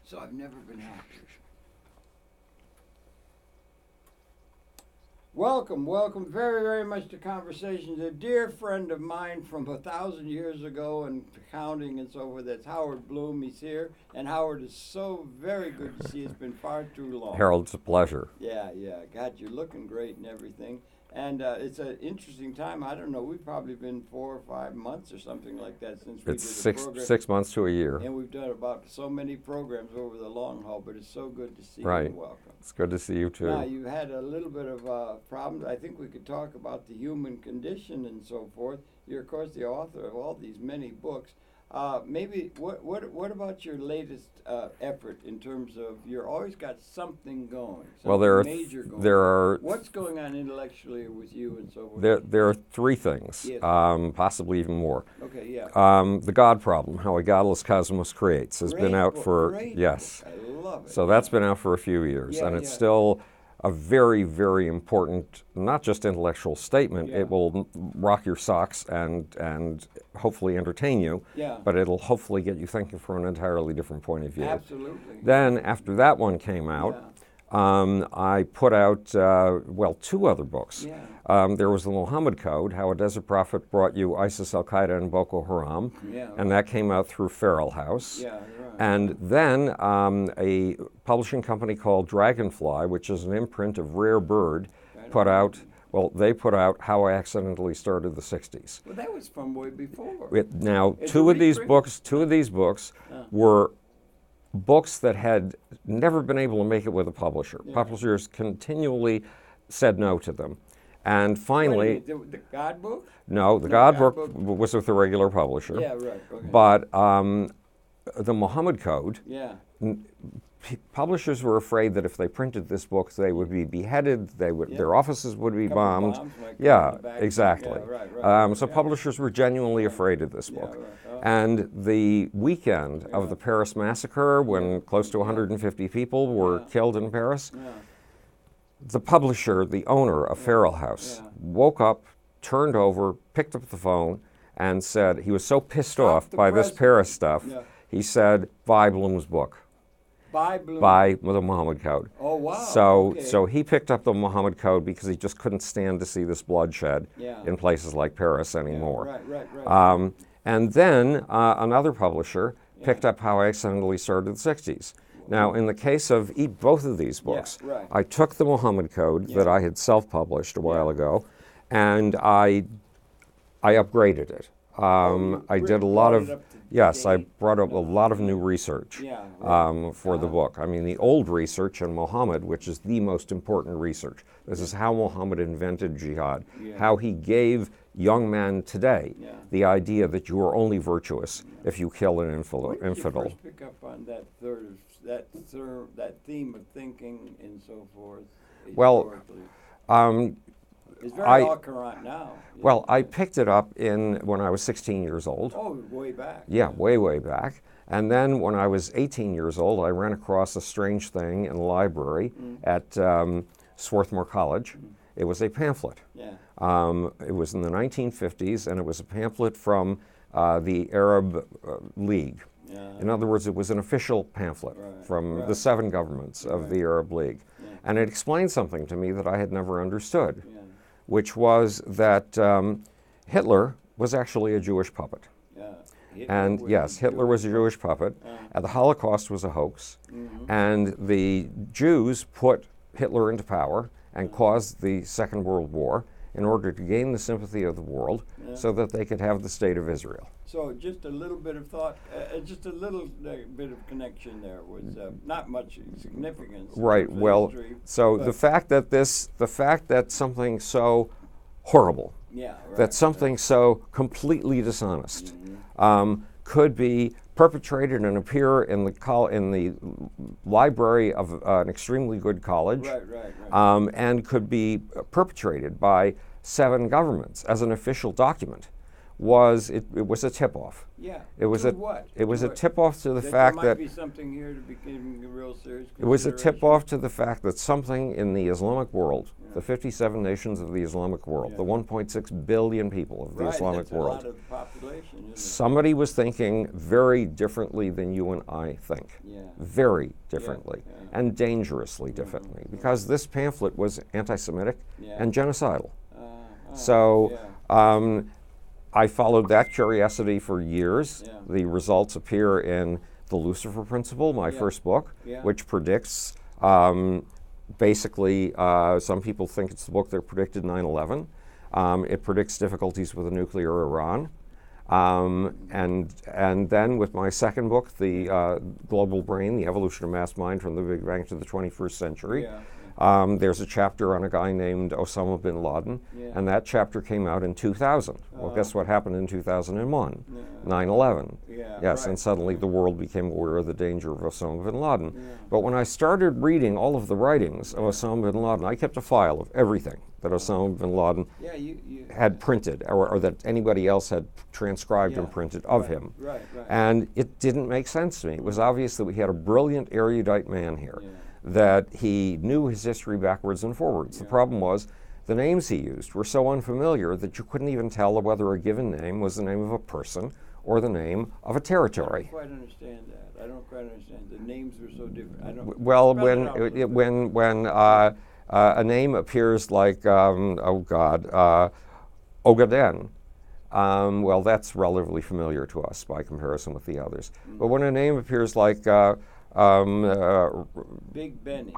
So I've never been happier. Welcome very, very much to Conversations. A dear friend of mine from 1,000 years ago and counting and so forth, that's Howard Bloom. He's here. And Howard, is so very good to see you. It's been far too long. Harold, it's a pleasure. Yeah. God, you're looking great and everything. And it's an interesting time. I don't know, we've probably been 4 or 5 months or something like that since we did the program. 6 months to a year. And we've done about so many programs over the long haul, but it's so good to see you. Right. Welcome. It's good to see you too. Now, you had a little bit of problems. I think we could talk about the human condition and so forth. You're, of course, the author of all these many books. Maybe what about your latest effort in terms of you're always got something going? Well, there are What's going on intellectually with you and so forth? There are 3 things, yes. Possibly even more. Okay, yeah. The God Problem, How a Godless Cosmos Creates, has been out for yes. Book. I love it. So that's been out for a few years, and it's still a very, very important, not just intellectual statement. It will rock your socks and hopefully entertain you, but it'll hopefully get you thinking from an entirely different point of view. Absolutely. Then, after that one came out, I put out, 2 other books. There was the Muhammad Code, How a Desert Prophet Brought You ISIS, Al-Qaeda, and Boko Haram, and that came out through Feral House. And then a publishing company called Dragonfly, which is an imprint of Rare Bird, put out How I Accidentally Started the 60s. Well, that was from way before. Now, two of these books were books that had never been able to make it with a publisher. Publishers continually said no to them. And finally... The God book? No, the God book was with a regular publisher. Yeah, right. Okay. But the Muhammad Code, publishers were afraid that if they printed this book, they would be beheaded, their offices would be bombed. Exactly. So publishers were genuinely afraid of this book. And the weekend of the Paris massacre, when close to 150 people were killed in Paris, the publisher, the owner of Feral House, woke up, turned over, picked up the phone, and said he was so pissed off by this Paris stuff, he said, buy Bloom's book. Buy the Muhammad Code. Oh, wow. So he picked up the Muhammad Code because he just couldn't stand to see this bloodshed in places like Paris anymore. Right. And then another publisher picked up How I Accidentally Started the 60s. Now, in the case of both of these books, I took the Muhammad Code that I had self-published a while ago, and I upgraded it. I did a lot of... Yes, I brought up a lot of new research for the book. I mean, the old research in Muhammad, which is the most important research. This is how Muhammad invented jihad, how he gave young men today the idea that you are only virtuous if you kill an infidel. When did you first pick up on that theme of thinking and so forth? Well, it's very all current now. Well, I picked it up when I was 16 years old. Oh, way back. Yeah, way back. And then when I was 18 years old, I ran across a strange thing in the library at Swarthmore College. It was a pamphlet. It was in the 1950s, and it was a pamphlet from the Arab League. In other words, it was an official pamphlet from the 7 governments of the Arab League. And it explained something to me that I had never understood, which was that Hitler was actually a Jewish puppet. And yes, Hitler was a Jewish puppet, and the Holocaust was a hoax, and the Jews put Hitler into power and caused the Second World War in order to gain the sympathy of the world so that they could have the state of Israel. So just a little bit of thought, just a little bit of connection there was not much significance. Right. Well, so the fact that something so horrible, that something so completely dishonest could be perpetrated and appear in the library of an extremely good college, and could be perpetrated by 7 governments as an official document, was it was a tip-off. Yeah. It was to a what? it was To a what? tip-off to the That fact there might that be something here to become a real serious it was a consideration. tip-off to the fact that something in the Islamic world, Yeah. the 57 nations of the Islamic world, Yeah. the 1.6 billion people of the Right, Islamic that's world, a lot of the population, isn't it? somebody was thinking very differently than you and I think. Yeah. Very differently, yeah. and dangerously differently, because this pamphlet was anti-Semitic Yeah. and genocidal. Oh, So yeah. I followed that curiosity for years. Yeah. The results appear in The Lucifer Principle, my Yeah. first book, Yeah. which predicts, basically, some people think it's the book that predicted 9/11. It predicts difficulties with a nuclear Iran. And then with my second book, The Global Brain, The Evolution of Mass Mind from the Big Bang to the 21st Century, there's a chapter on a guy named Osama bin Laden, Yeah. and that chapter came out in 2000. Well, guess what happened in 2001? Yeah. 9/11. Yeah, Yes, right. and suddenly the world became aware of the danger of Osama bin Laden. Yeah. But when I started reading all of the writings of Osama bin Laden, I kept a file of everything that Osama bin Laden Yeah, you had printed, or that anybody else had transcribed and Yeah. printed of Right, him. Right, right. And it didn't make sense to me. It was obvious that we had a brilliant, erudite man here, Yeah. that he knew his history backwards and forwards. The Yeah. problem was the names he used were so unfamiliar that you couldn't even tell whether a given name was the name of a person or the name of a I territory. don't quite understand that. I don't quite understand. The names were so different. I don't. Well, spell it out a little bit. when a name appears like Ogaden, well, that's relatively familiar to us by comparison with the others. But when a name appears like Big Benny.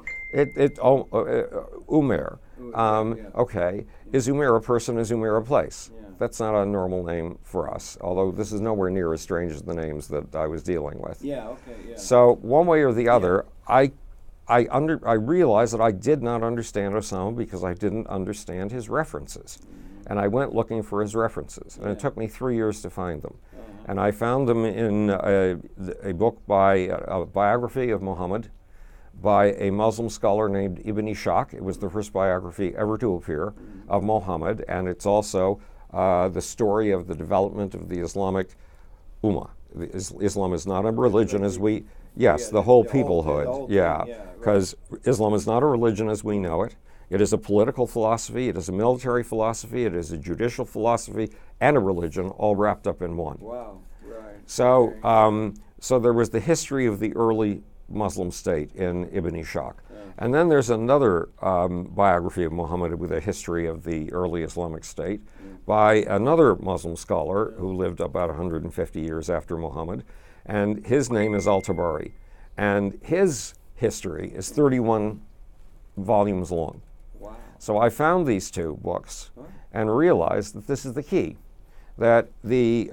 Umair, Yeah. okay, is Umair a person? Is Umair a place? Yeah. That's not a normal name for us, although this is nowhere near as strange as the names that I was dealing with. Yeah. Okay. Yeah. So one way or the other, I realized that I did not understand Osama because I didn't understand his references. And I went looking for his references. And it took me 3 years to find them. And I found them in a book by a biography of Muhammad by a Muslim scholar named Ibn Ishaq. It was the first biography ever to appear of Muhammad. And it's also the story of the development of the Islamic Ummah. Islam is not a religion as we, yes, Yeah, the whole the whole peoplehood, thing, yeah, yeah, right. because Islam is not a religion as we know it. It is a political philosophy, it is a military philosophy, it is a judicial philosophy, and a religion all wrapped up in one. Wow. Right. So, Okay. so there was the history of the early Muslim state in Ibn Ishaq. And then there's another biography of Muhammad with a history of the early Islamic state by another Muslim scholar who lived about 150 years after Muhammad. And his name is Al-Tabari. And his history is 31 volumes long. Wow. So I found these two books and realized that this is the key, that the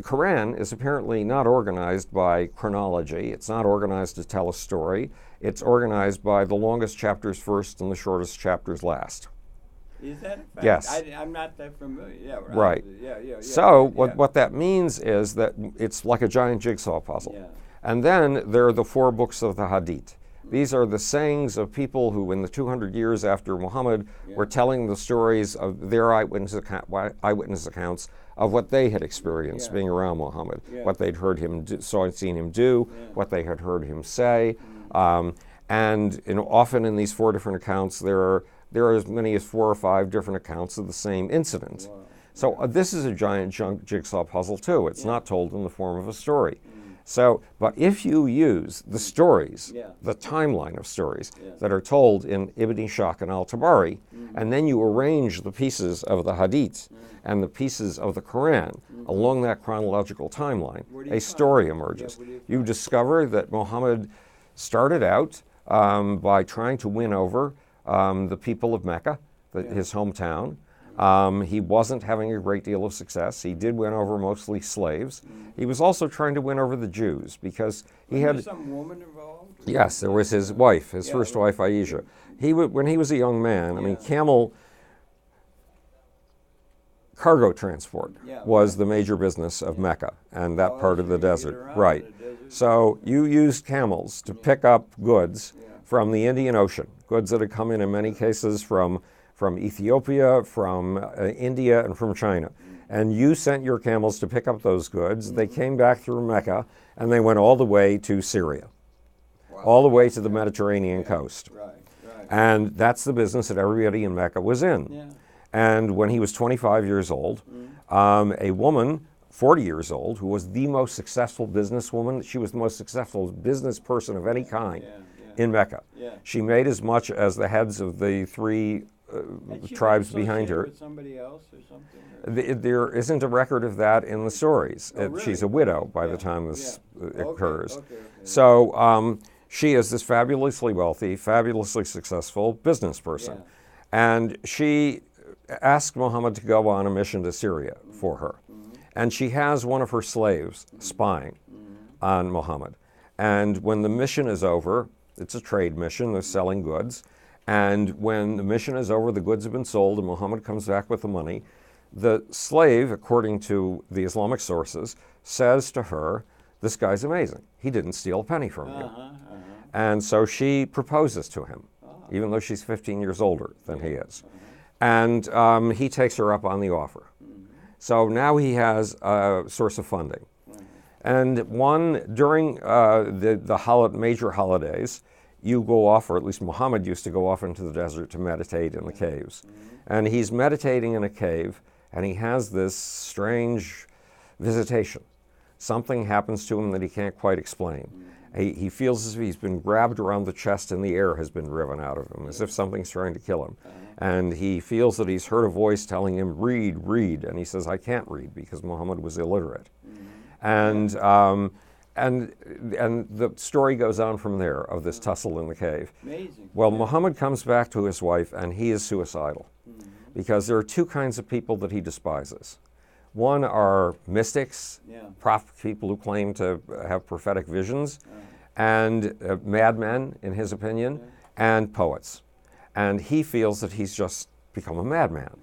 Quran is apparently not organized by chronology. It's not organized to tell a story. It's organized by the longest chapters first and the shortest chapters last. Is that a fact? Yes. I'm not that familiar. Yeah. Right. Yeah. So yeah. what that means is that it's like a giant jigsaw puzzle. Yeah. And then there are the 4 books of the Hadith. These are the sayings of people who, in the 200 years after Muhammad, were telling the stories of their eyewitness accounts of what they had experienced being around Muhammad, what they'd heard him do, seen him do, what they had heard him say. And often in these 4 different accounts, there are as many as 4 or 5 different accounts of the same incident. Wow. So this is a giant jigsaw puzzle too. It's not told in the form of a story. So, but if you use the stories, the timeline of stories that are told in Ibn Ishaq and Al-Tabari, and then you arrange the pieces of the Hadith and the pieces of the Quran along that chronological timeline, a story emerges. You discover that Muhammad started out by trying to win over the people of Mecca, his hometown. He wasn't having a great deal of success. He did win over mostly slaves. He was also trying to win over the Jews because he had some woman involved. Yes, there was his wife, his first wife, Aisha. When he was a young man, I mean, camel cargo transport was the major business of Mecca and that part of the desert. Right. So you used camels to pick up goods from the Indian Ocean, goods that had come in many cases from Ethiopia, from India, and from China. and you sent your camels to pick up those goods. They came back through Mecca, and they went all the way to Syria, all the way to the Mediterranean coast. Right, right. And that's the business that everybody in Mecca was in. Yeah. And when he was 25 years old, a woman, 40 years old, who was the most successful businesswoman, she was the most successful business person of any kind in Mecca. Yeah. She made as much as the heads of the three tribes behind her. With somebody else or something? There isn't a record of that in the stories. Oh, really? She's a widow by the time this occurs. Okay. So she is this fabulously wealthy, fabulously successful business person. Yeah. And she asked Muhammad to go on a mission to Syria for her. And she has one of her slaves spying on Muhammad. And when the mission is over, it's a trade mission, they're selling goods. And when the mission is over, the goods have been sold, and Muhammad comes back with the money. The slave, according to the Islamic sources, says to her, "This guy's amazing. He didn't steal a penny from you." And so she proposes to him, even though she's 15 years older than he is. And he takes her up on the offer. So now he has a source of funding. And during the major holidays, you go off, or at least Muhammad used to go off into the desert to meditate in the caves. And he's meditating in a cave, and he has this strange visitation. Something happens to him that he can't quite explain. He feels as if he's been grabbed around the chest and the air has been driven out of him, as if something's trying to kill him. And he feels that he's heard a voice telling him, "Read, read." And he says, "I can't read," because Muhammad was illiterate. And the story goes on from there, of this tussle in the cave. Amazing. Well, Muhammad comes back to his wife, and he is suicidal, because there are two kinds of people that he despises. One are mystics, people who claim to have prophetic visions, and madmen, in his opinion, and poets. And he feels that he's just become a madman.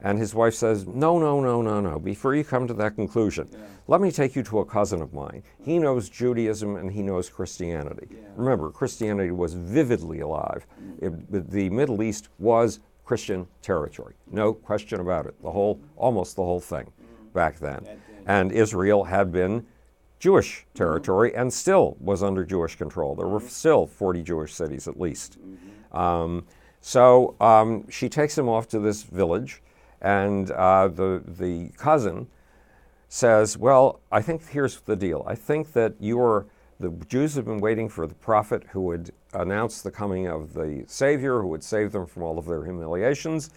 And his wife says, no, before you come to that conclusion, let me take you to a cousin of mine. He knows Judaism and he knows Christianity. Remember, Christianity was vividly alive. The Middle East was Christian territory, no question about it, almost the whole thing back then. And Israel had been Jewish territory and still was under Jewish control. There were still 40 Jewish cities at least. So she takes him off to this village, and the cousin says, "Well, I think here's the deal. I think that the Jews have been waiting for the prophet who would announce the coming of the Savior, who would save them from all of their humiliations,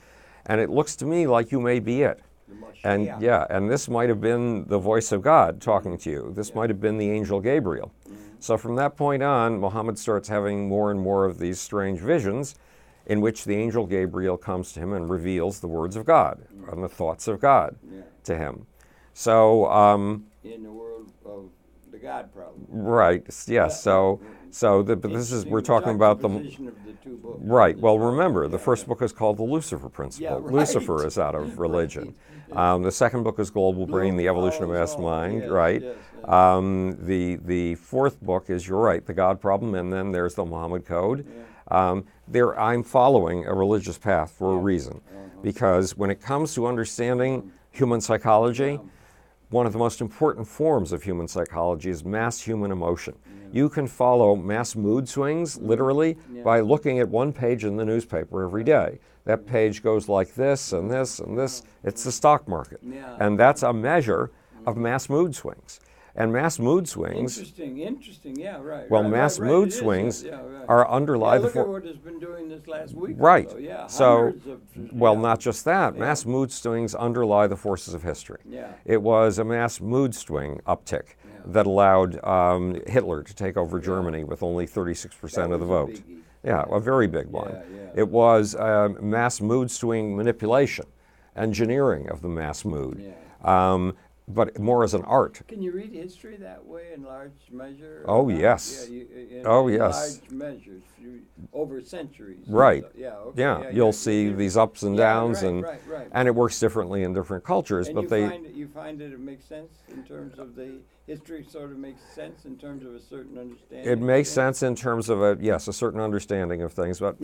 and it looks to me like you may be it." And and this might have been the voice of God talking to you. This might have been the angel Gabriel. So from that point on, Muhammad starts having more and more of these strange visions, in which the angel Gabriel comes to him and reveals the words of God and the thoughts of God to him. So in the world of the God problem. Right. Yes. So we're talking about the position of the two books. Right. Well, remember, the first book is called the Lucifer Principle. Lucifer is out of religion. The second book is Global Brain: The Evolution of Mass Mind. The fourth book is, you're right, the God Problem, and then there's the Muhammad Code. I'm following a religious path for a reason, because when it comes to understanding human psychology, one of the most important forms of human psychology is mass human emotion. You can follow mass mood swings, literally, by looking at one page in the newspaper every day. That page goes like this and this and this. It's the stock market. And that's a measure of mass mood swings. And mass mood swings. Interesting. Yeah, right. Well, mass mood swings are underlie the. Look at what has been doing this last week. Right. Or so. Yeah. So, not just that. Mass mood swings underlie the forces of history. It was a mass mood swing uptick that allowed Hitler to take over Germany with only 36% of the vote. A very big one. It was mass mood swing manipulation, engineering of the mass mood. But more as an art. Can you read history that way in large measure? Oh, yes. In yes. large measures, over centuries. Right. So, you'll see these ups and downs, and it works differently in different cultures. And but you find that it makes sense in terms of the history. Sort of makes sense in terms of a certain understanding. It makes sense in terms of a certain understanding of things. But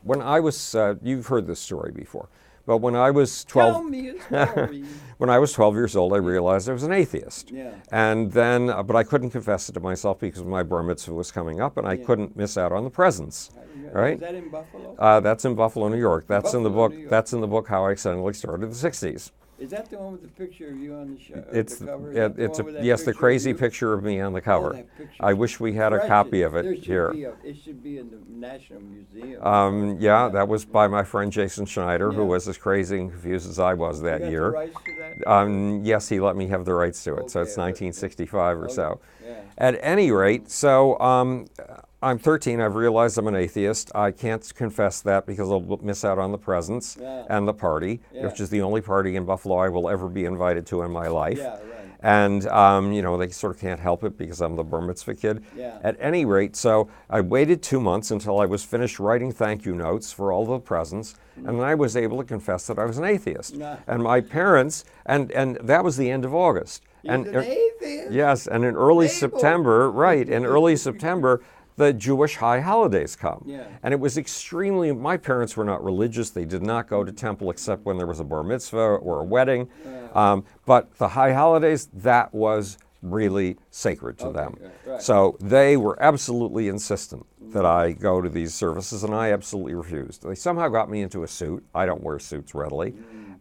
when I was, you've heard this story before. But when I was 12, Tell me a story. when I was 12 years old, I realized I was an atheist. Yeah. And then, but I couldn't confess it to myself because my bar mitzvah was coming up, and I couldn't miss out on the presents. Right? Is that in Buffalo? That's in Buffalo, New York. That's in the Buffalo, book. New York. That's in the book How I Accidentally Started the '60s. Is that the one with the picture of you on the show? It's the cover? it's the crazy picture of me on the cover. That picture I is wish we had a precious. copy of There it should here. it should be in the National Museum. Yeah, that was by my friend Jason Schneider, who Yeah. was as crazy and confused as I was that You got year. the rights to that? Yes, he let me have the rights to it, so Okay, it's 1965 or so. Yeah. At any rate, so I'm 13. I've realized I'm an atheist. I can't confess that because I'll miss out on the presents and the party, which is the only party in Buffalo I will ever be invited to in my life. Yeah, right. And, they sort of can't help it because I'm the bar mitzvah kid. Yeah. At any rate, so I waited 2 months until I was finished writing thank you notes for all the presents, and then I was able to confess that I was an atheist. Nah. And my parents, and that was the end of August. You're And an atheist? yes, and in early Mabel. September, right, in early September, the Jewish high holidays come. Yeah. And it was my parents were not religious. They did not go to temple except when there was a bar mitzvah or a wedding. But the high holidays, that was really sacred to them. right. So they were absolutely insistent that I go to these services, and I absolutely refused. They somehow got me into a suit. I don't wear suits readily.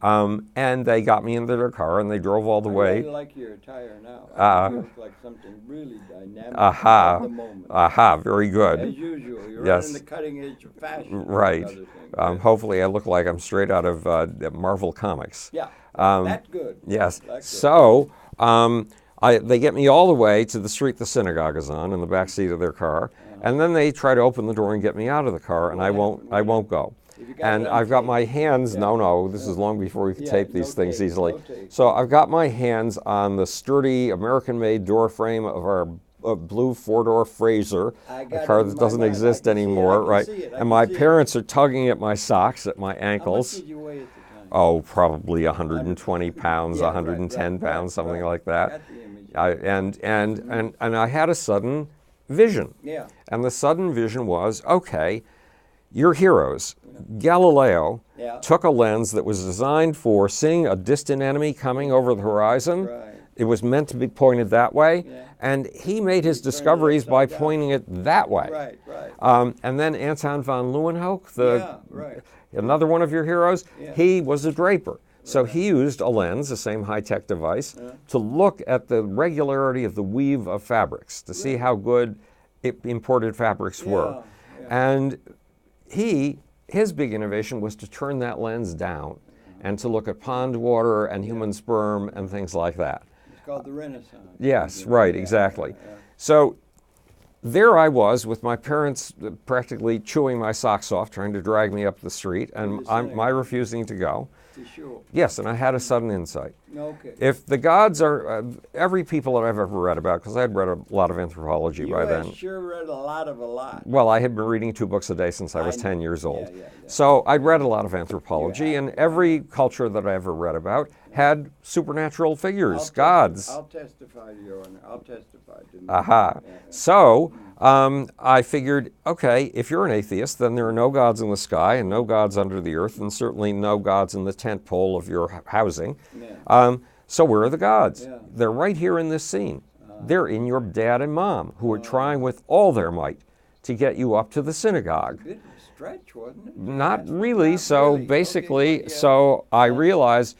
And they got me into their car, and they drove all the I way. really like your attire now. You look like something really dynamic Aha. at the moment. Aha, very good. As usual, you're Yes. right on the cutting edge of fashion. Right. and other things. Hopefully I look like I'm straight out of Marvel Comics. Yeah, that's good. Yes. That's good. So they get me all the way to the street the synagogue is on in the back seat of their car, and then they try to open the door and get me out of the car, and I won't go. You got And it on I've got tape. my hands. No, this is long before we could tape no these things tape, easily. no tape. So I've got my hands on the sturdy American-made door frame of our blue four-door Fraser, I a got car it in that my doesn't mind. I exist can see it, anymore, I can right? see it, I And can my see it. parents are tugging at my socks, at my How much ankles. did you weigh at the time? Oh, probably 120 pounds, Yeah, 110 right, pounds, something right. like that. Got the image. And I had a sudden vision. Yeah. And the sudden vision was, okay, you're heroes. Galileo Yeah. took a lens that was designed for seeing a distant enemy coming over the horizon. Right. It was meant to be pointed that way. Yeah. And he made his discoveries by upside down. pointing it that way. Right. And then Anton von Leeuwenhoek, Yeah, right. another one of your heroes, Yeah. he was a draper. So he used a lens, the same high-tech device, to look at the regularity of the weave of fabrics, to see how good imported fabrics were. Yeah. And his big innovation was to turn that lens down and to look at pond water and human sperm and things like that. It's called the Renaissance. Yes, right, Yeah, exactly. yeah. So there I was with my parents practically chewing my socks off, trying to drag me up the street, and my refusing to go. For sure. Yes, and I had a sudden insight. Okay. If the gods are, every people that I've ever read about, because I had read a lot of anthropology by You then. have sure read a lot of a lot. Well, I had been reading 2 books a day since I was I 10 know. years old. Yeah. So I'd read a lot of anthropology, You and every culture that I ever read about had supernatural figures, I'll gods. I'll testify to your honor. I'll testify to me. Aha. Yeah. So I figured, okay, if you're an atheist, then there are no gods in the sky and no gods under the earth, and certainly no gods in the tent pole of your housing. Yeah. So where are the gods? Yeah. They're right here in this scene. They're in your dad and mom, who are trying with all their might to get you up to the synagogue. Bit of a stretch, wasn't it? Not really. So really. basically, Okay, yeah. so I realized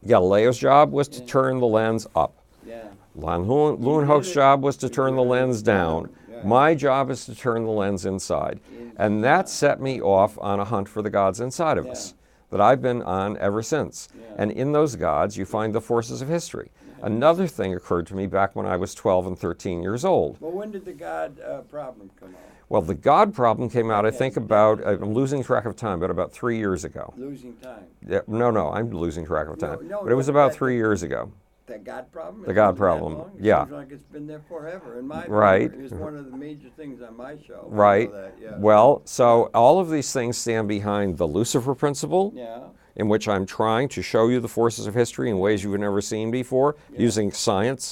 Galileo's job was to turn the lens up. Yeah. Von Leeuwenhoek's job was to turn the lens down. Yeah. My job is to turn the lens inside. And that set me off on a hunt for the gods inside of us that I've been on ever since. Yeah. And in those gods, you find the forces of history. Another thing occurred to me back when I was 12 and 13 years old. Well, when did the God problem come out? Well, the God problem came out, I think, I'm losing track of time, but about 3 years ago. Losing time. Yeah, no, I'm losing track of time. No, but it was no, about that- 3 years ago. The God problem? The It's God been that problem, long? It yeah. seems like it's been there forever in my Right. memory. It's one of the major things on my show. I Right. know that, yeah. Well, so all of these things stand behind the Lucifer principle, Yeah. in which I'm trying to show you the forces of history in ways you've never seen before, using science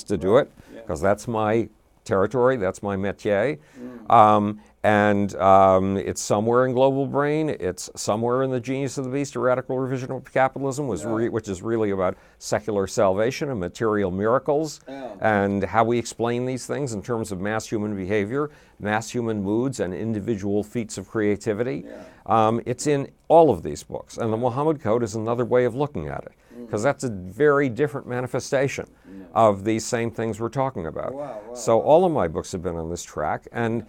to do it, Yeah. because that's my territory, that's my métier. And it's somewhere in Global Brain. It's somewhere in The Genius of the Beast, a radical revision of capitalism, which is really about secular salvation and material miracles, and how we explain these things in terms of mass human behavior, mass human moods, and individual feats of creativity. It's in all of these books. And the Muhammad Code is another way of looking at it, because that's a very different manifestation of these same things we're talking about. So all of my books have been on this track. And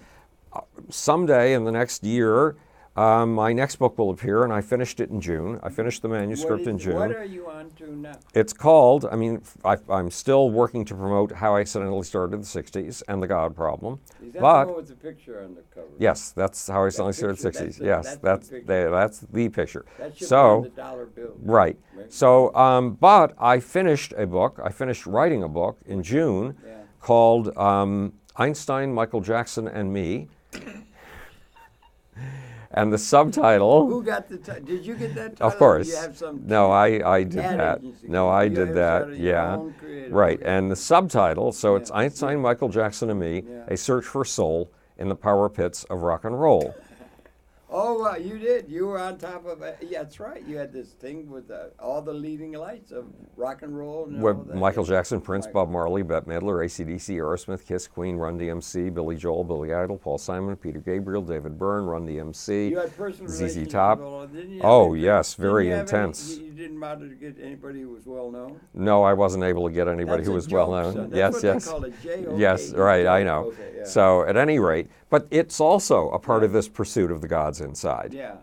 someday in the next year, my next book will appear, and I finished it in June. I finished the manuscript in June. What are you on to now? It's called, I'm still working to promote How I Accidentally Started the 60s and the God Problem. Is that the one with the picture on the cover? Yes, that's How I Accidentally Started the 60s. Yes, that's the picture. That should be on the dollar bill. Right. So, but I finished a book, I finished writing a book in June called Einstein, Michael Jackson, and Me. And the subtitle... Who got the title? Did you get that title? Of course. You have some no, I did that. Agency. No, I did that. Yeah. Right. And the subtitle, so it's Einstein, Michael Jackson, and Me, A Search for Soul in the Power Pits of Rock and Roll. Oh, you did. You were on top of it. Yeah, that's right. You had this thing with all the leading lights of rock and roll. And all that. Michael Jackson, Prince, Bob Marley, Bette Midler, AC/DC, Aerosmith, Kiss, Queen, Run DMC, Billy Joel, Billy Idol, Paul Simon, Peter Gabriel, David Byrne, Run DMC, you had personal ZZ Top. Didn't you? Oh, yes, very intense. You didn't bother to get anybody who was well known? No, I wasn't able to get anybody who was well known. Son. Yes, That's what they call a J-O-K. Yes, right, I know. Okay, yeah. So at any rate, but it's also a part of this pursuit of the gods inside. Yeah.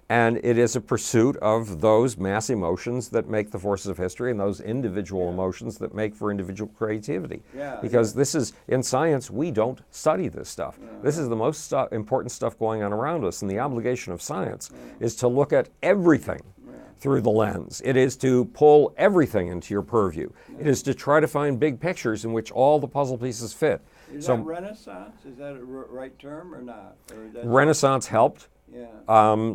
And it is a pursuit of those mass emotions that make the forces of history and those individual emotions that make for individual creativity. Because this is, in science, we don't study this stuff. This is the most important stuff going on around us, and the obligation of science is to look at everything through the lens. It is to pull everything into your purview. It is to try to find big pictures in which all the puzzle pieces fit. Is that Renaissance? Is that a right term or not? Renaissance helped. Yeah.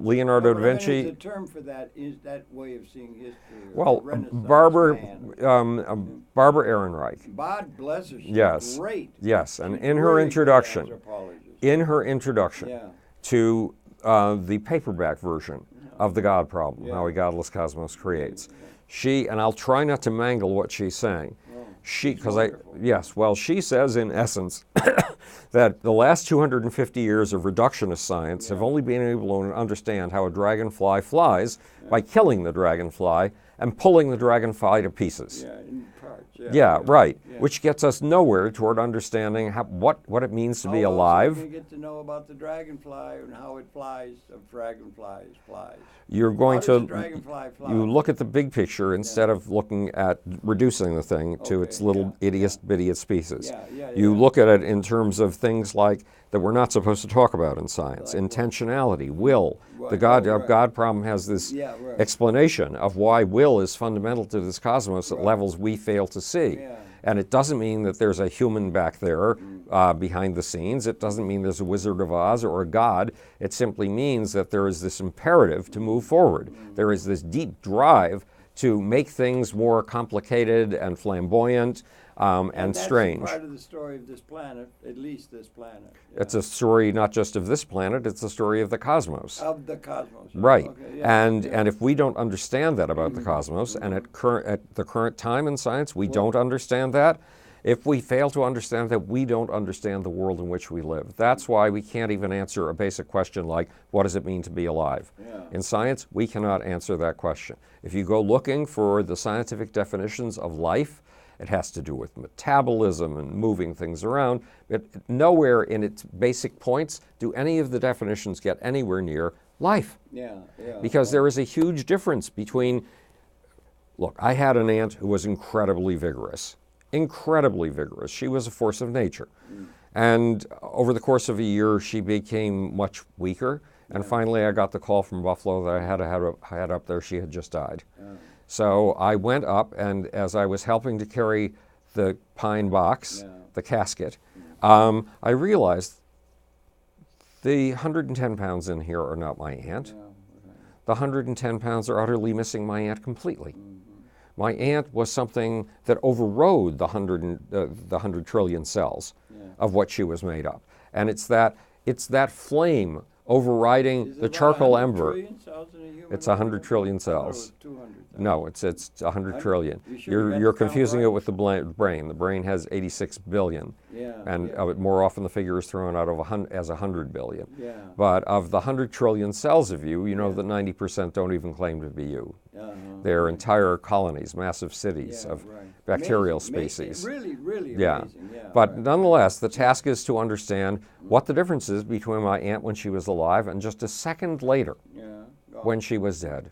Leonardo da Vinci. The term for that is that way of seeing history. Well, Barbara Ehrenreich. God bless her. She's yes. Great. Yes, and in her introduction, to the paperback version of the God Problem, How a Godless Cosmos Creates, and I'll try not to mangle what she's saying. She says in essence that the last 250 years of reductionist science have only been able to understand how a dragonfly flies by killing the dragonfly and pulling the dragonfly to pieces. Yeah, in parts. Which gets us nowhere toward understanding what it means to be alive. How else are you going to get to know about the dragonfly and how it flies, the dragonfly flies? You're going to, dragonfly fly? You look at the big picture instead of looking at reducing the thing to its little bitty pieces. You look at it in terms of things like that we're not supposed to talk about in science, intentionality, will. The God problem has this explanation of why will is fundamental to this cosmos at levels we fail to see. And it doesn't mean that there's a human back there behind the scenes. It doesn't mean there's a Wizard of Oz or a God. It simply means that there is this imperative to move forward. There is this deep drive to make things more complicated and flamboyant and strange. That's part of the story of this planet, at least this planet. It's a story not just of this planet, it's a story of the cosmos. Of the cosmos. Right. Okay, and if we don't understand that about the cosmos, and at the current time in science we don't understand that, if we fail to understand that, we don't understand the world in which we live. That's why we can't even answer a basic question like, what does it mean to be alive? In science, we cannot answer that question. If you go looking for the scientific definitions of life, it has to do with metabolism and moving things around. Nowhere in its basic points do any of the definitions get anywhere near life. Because there is a huge difference between, look, I had an aunt who was incredibly vigorous. Incredibly vigorous. She was a force of nature. And over the course of a year, she became much weaker. And finally, I got the call from Buffalo that I had to head up there. She had just died. So I went up, and as I was helping to carry the pine box, the casket, I realized the 110 pounds in here are not my aunt. The 110 pounds are utterly missing my aunt completely. My aunt was something that overrode the 100 trillion cells of what she was made up. And it's that it's that flame overriding the charcoal ember. It's 100 trillion cells. No, it's 100 trillion. You're confusing it with the brain. The brain has 86 billion. Yeah. And more often the figure is thrown out of as 100 billion. Yeah. But of the 100 trillion cells of you, you know that 90% don't even claim to be you. They're entire colonies, massive cities of bacterial species. Really amazing. Yeah. But nonetheless, the task is to understand what the difference is between my aunt when she was alive and just a second later when she was dead.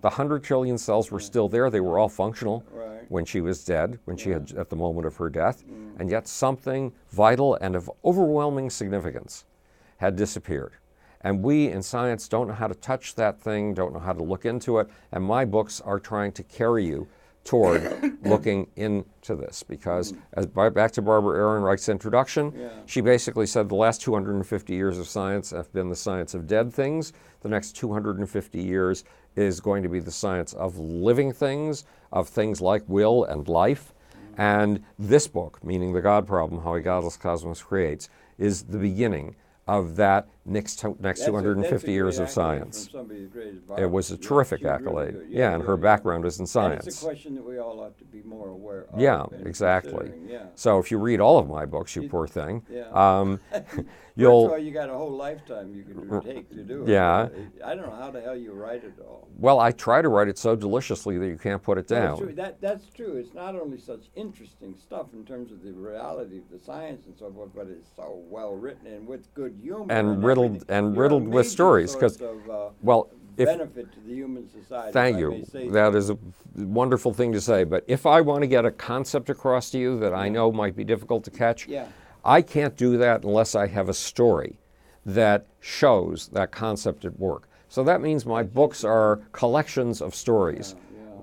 The 100 trillion cells were still there. They were all functional when she was dead, when she had, at the moment of her death. And yet something vital and of overwhelming significance had disappeared. And we in science don't know how to touch that thing, don't know how to look into it. And my books are trying to carry you toward looking into this. Because back to Barbara Ehrenreich's introduction, she basically said the last 250 years of science have been the science of dead things. The next 250 years is going to be the science of living things, of things like will and life. And this book, meaning The God Problem, How a Godless Cosmos Creates, is the beginning of that next 250 years of science. It was a terrific accolade. Really and her background is in science. And it's a question that we all ought to be more aware of. Yeah, exactly. So if you read all of my books, you poor thing, you'll... First of all, you got a whole lifetime you can take to do it. Yeah. I don't know how the hell you write it all. Well, I try to write it so deliciously that you can't put it down. That's true. It's not only such interesting stuff in terms of the reality of the science and so forth, but it's so well written and with good humor. And riddled with stories. Because, benefit to the human society. Thank you. That is a wonderful thing to say. But if I want to get a concept across to you that I know might be difficult to catch, I can't do that unless I have a story that shows that concept at work. So that means my books are collections of stories,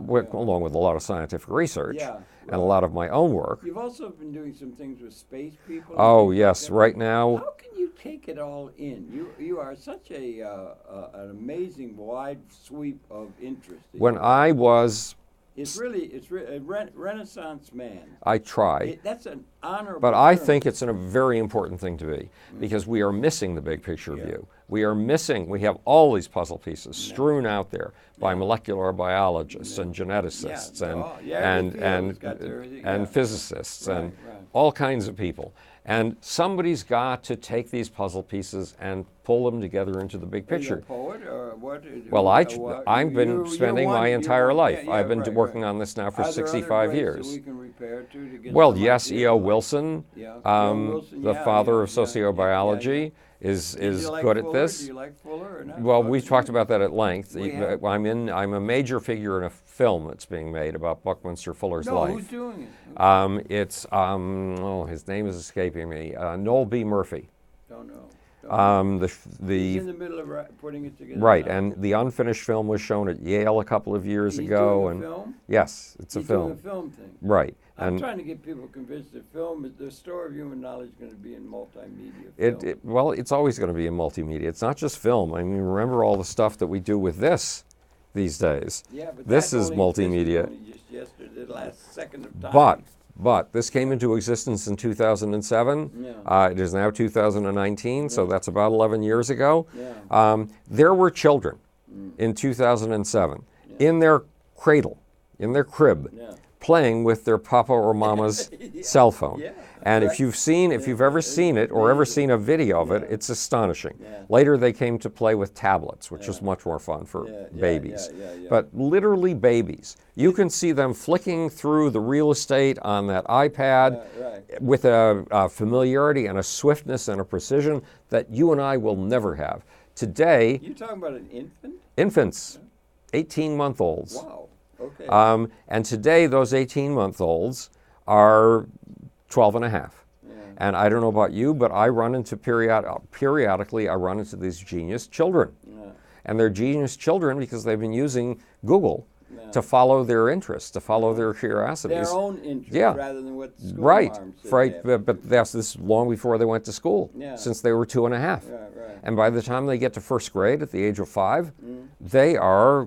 along with a lot of scientific research and a lot of my own work. You've also been doing some things with space people. Oh, yes. Right now... How can you take it all in? You are such an amazing wide sweep of interest. When I was... It's a Renaissance man. I try. That's an honorable But I term. think it's a very important thing to be, because we are missing the big picture view. We have all these puzzle pieces strewn out there by molecular biologists and geneticists and physicists and all kinds of people. And somebody's got to take these puzzle pieces and pull them together into the big picture. Are you a poet or what? Well, I've been spending my entire life. I've been working on this now for 65 years. That we can repair to get well, yes, E.O. Wilson, the father of sociobiology, is good at this. Do you like Fuller or not? Well, we've talked about that at length. I'm a major figure in a film that's being made about Buckminster Fuller's life. Who's doing it? His name is escaping me. Noel B. Murphy. Don't know. He's in the middle of putting it together. Right, and the unfinished film was shown at Yale a couple of years ago. Doing a film? Yes, it's a film. He's doing a film thing. Right. I'm trying to get people convinced that the store of human knowledge is going to be in multimedia. Well, it's always going to be in multimedia. It's not just film. I mean, remember all the stuff that we do with this these days. Yeah, but this is multimedia. Just yesterday, the last second of time. But this came into existence in 2007. It is now 2019, so that's about 11 years ago. There were children in 2007 in their cradle, in their crib, playing with their papa or mama's cell phone. And if you've ever seen it or ever seen a video of it, it's astonishing. Later they came to play with tablets, which was much more fun for babies. But literally babies. You can see them flicking through the real estate on that iPad with a familiarity and a swiftness and a precision that you and I will never have. Today... You're talking about an infant? Infants. 18-month-olds. Wow. Okay. And today those 18-month-olds are 12 and a half. And I don't know about you, but I run into periodically I run into these genius children. And they're genius children because they've been using Google to follow their interests, to follow their curiosities. Their own interests rather than what school marms said. But that's this long before they went to school, since they were 2 and a half. And by the time they get to first grade at the age of 5, they are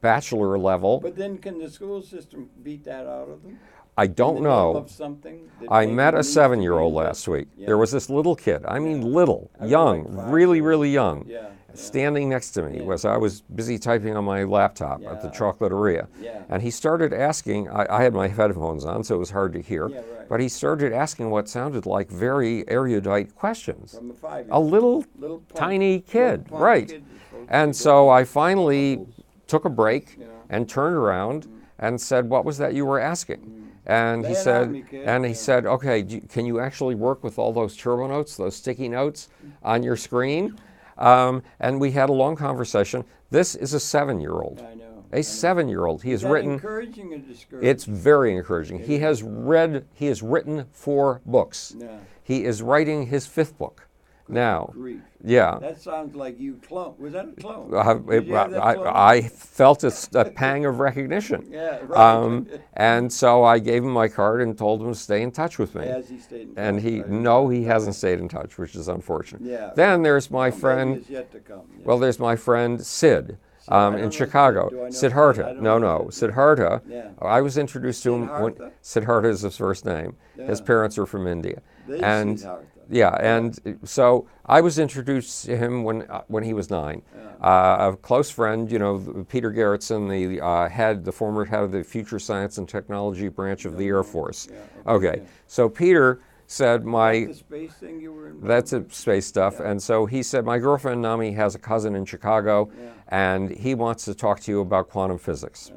bachelor level. But then can the school system beat that out of them? I don't know. Of something that I maybe met a needs to 7-year-old be last week. Yeah. There was this little kid. I mean, little, I was young, like 5 really, years really old. young. Yeah. Standing next to me Yeah. was I was busy typing on my laptop at the Yeah. chocolateria. Yeah. And he started asking, I had my headphones on, so it was hard to hear. Yeah, right. But he started asking what sounded like very erudite questions. From a 5-year-old. A little punk, tiny kid, little punk right. kid that's supposed to And be so doing I finally bubbles. took a break Yeah. and turned around and said, "What was that you were asking?" And Lay he it said, on me, kid. and he Yeah. said, "Okay, can you actually work with all those turbo notes, those sticky notes on your screen?" And we had a long conversation. This is a 7-year-old. I know. A 7-year-old. He Is has that written. encouraging or discouraging? It's very encouraging. He has written 4 books. Yeah. He is writing his 5th book now. Grief. Yeah. That sounds like you clone. Was that a clone? I felt a pang of recognition. Yeah, right. And so I gave him my card and told him to stay in touch with me. Has he stayed in touch? And he hasn't stayed in touch, which is unfortunate. Yeah. Then there's my Well, friend. maybe it's yet to come. Yeah. Well, there's my friend Sid I don't know in Sid. Chicago. Do I know Sid? I Siddhartha. don't No, know no. Sid. Siddhartha. Yeah. I was introduced to him when Siddhartha? Siddhartha is his first name. His Yeah. parents are from India. And Siddhartha. yeah, and so I was introduced to him when he was 9. A close friend, Peter Garrettson, the former head of the Future Science and Technology branch of the Air Force. Yeah, Okay, so Peter said The space thing you were involved that's with? a space stuff, and so he said my girlfriend Nami has a cousin in Chicago, and he wants to talk to you about quantum physics.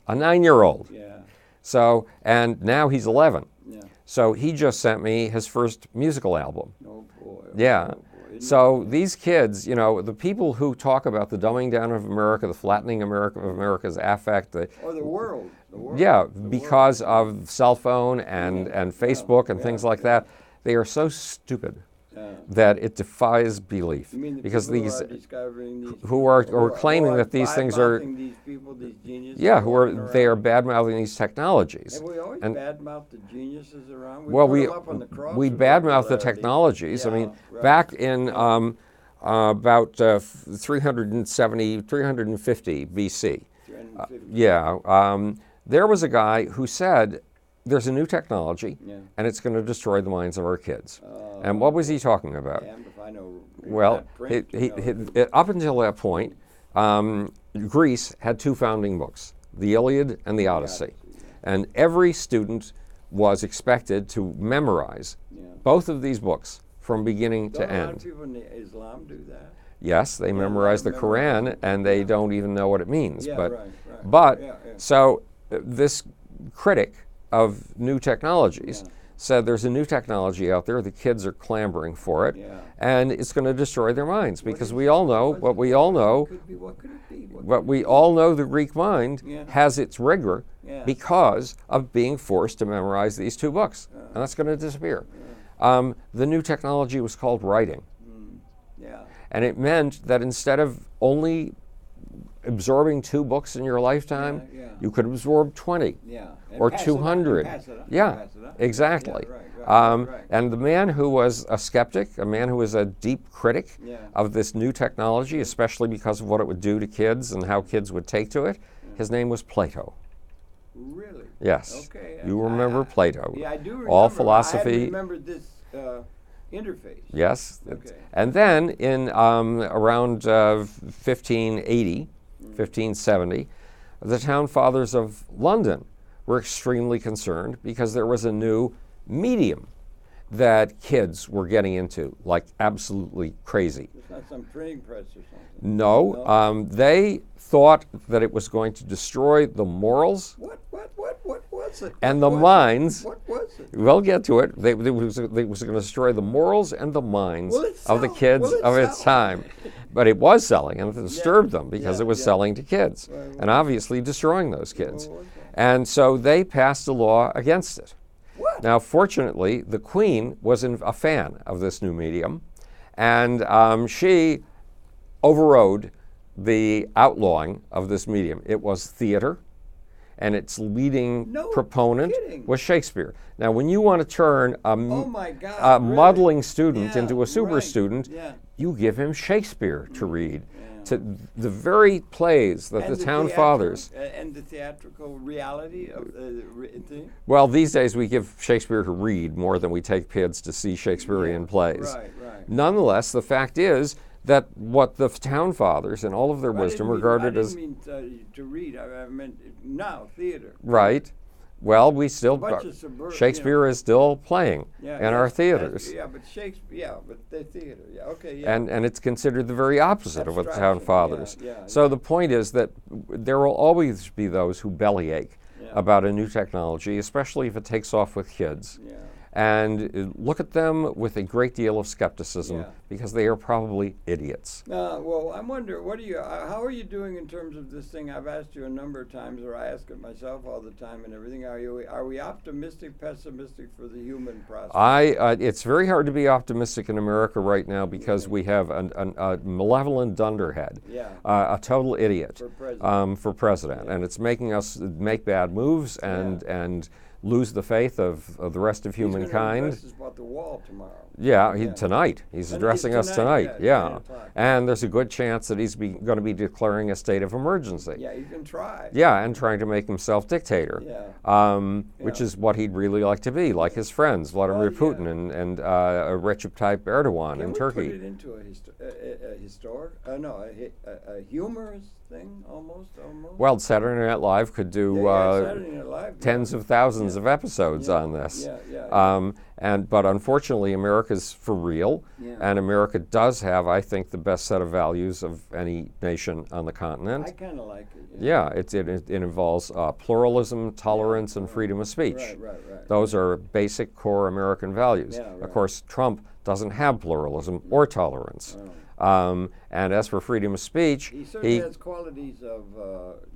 A 9-year-old. Yeah. So, and now he's 11. Yeah. So he just sent me his first musical album. Oh boy. Yeah. Oh, boy. Isn't So these kids, the people who talk about the dumbing down of America, the flattening of America's affect, or the world. The world. yeah, The because world. of cell phone and Facebook and things like that, they are so stupid that it defies belief. You mean the because people these who are discovering these who are people, or claiming that these things are these people, these geniuses. yeah, they are around? bad mouthing these technologies. Have we always and- badmouth the geniuses around? We Well, put we 'em up on the cross we with badmouth the popularity. technologies. I Yeah, mean, right. back in about 350 BC. 350. There was a guy who said, "There's a new technology, Yeah. and it's going to destroy the minds of our kids." And what was he talking about? Damned if I know. Well, print, up until that point, Greece had 2 founding books, the Iliad and the Odyssey. And every student was expected to memorize both of these books from beginning to Don't a lot of end. people in Islam do that? Yes, they memorize the Quran and they don't even know what it means. Yeah, but right. but Yeah. so this critic of new technologies said there's a new technology out there, the kids are clamoring for it, Yeah. and it's going to destroy their minds because is we it? all know What what is we it? all know. What could it be? But we all know the Greek mind Yeah. has its rigor Yeah. because of being forced to memorize these 2 books, and that's going to disappear. The new technology was called writing, Yeah. and it meant that instead of only absorbing 2 books in your lifetime, Yeah, yeah. you could absorb 20 Yeah. And or pass it on, 200. and pass it on, Yeah, pass it on. exactly. Yeah, right. And the man who was a skeptic, a man who was a deep critic Yeah. of this new technology, especially because of what it would do to kids and how kids would take to it, his name was Plato. Really? Yes. Okay. You remember Plato. Yeah, I do remember. All I philosophy. hadn't remembered this interface. Yes. Okay. And then in around 1580, 1570, the town fathers of London were extremely concerned because there was a new medium that kids were getting into, like absolutely crazy. It's not some printing press or something. No, they thought that it was going to destroy the morals What was it? and What the was minds. it? What was it? We'll get to it. It was going to destroy the morals and the minds Will it of the sell? kids Will it of its sell? time. But it was selling, and it disturbed them because Yeah, it was yeah. selling to kids, Right, and obviously destroying those kids. What was that? And so they passed a law against it. What? Now, fortunately, the Queen was a fan of this new medium, and she overrode the outlawing of this medium. It was theater, and its leading No proponent kidding. was Shakespeare. Now, when you want to turn a my God, really? muddling student Yeah, into a super right. student, Yeah. Mm-hmm. you give him Shakespeare to read. To the very plays that And the town fathers. And the theatrical reality of the thing. Well, these days we give Shakespeare to read more than we take kids to see Shakespearean plays. Right, right. Nonetheless, the fact is that what the town fathers, in all of their wisdom, regarded as I didn't mean to read. I meant now theater. right. Well, we still bunch of Shakespeare is still playing Yeah, in our theaters. Yeah, but Shakespeare. Yeah, but the theater. Yeah, okay. Yeah. And it's considered the very opposite of what the town Abstraction, fathers. yeah, The point is that there will always be those who bellyache about a new technology, especially if it takes off with kids. Yeah. And look at them with a great deal of skepticism because they are probably idiots. Well, I wonder, how are you doing in terms of this thing? I've asked you a number of times, or I ask it myself all the time and everything. Are we optimistic, pessimistic for the human process? It's very hard to be optimistic in America right now because we have a malevolent dunderhead, a total idiot for president, and it's making us make bad moves and lose the faith of the rest of humankind. He's going to address us about the wall tomorrow. Tonight. He's addressing us tonight. And there's a good chance that he's going to be declaring a state of emergency. Yeah, he can try. Yeah, and trying to make himself dictator, which is what he'd really like to be, like his friends, Vladimir Putin and Recep Tayyip Erdogan in Turkey. Can we put it into a humorous thing, almost? Well, Saturday Night Live could do Saturday Night Live, tens of thousands of episodes on this. But unfortunately, America's for real, and America does have, I think, the best set of values of any nation on the continent. I kind of like it. It involves pluralism, tolerance, and freedom of speech. Right. Those are basic core American values. Of course, Trump doesn't have pluralism or tolerance. And as for freedom of speech, he certainly has qualities of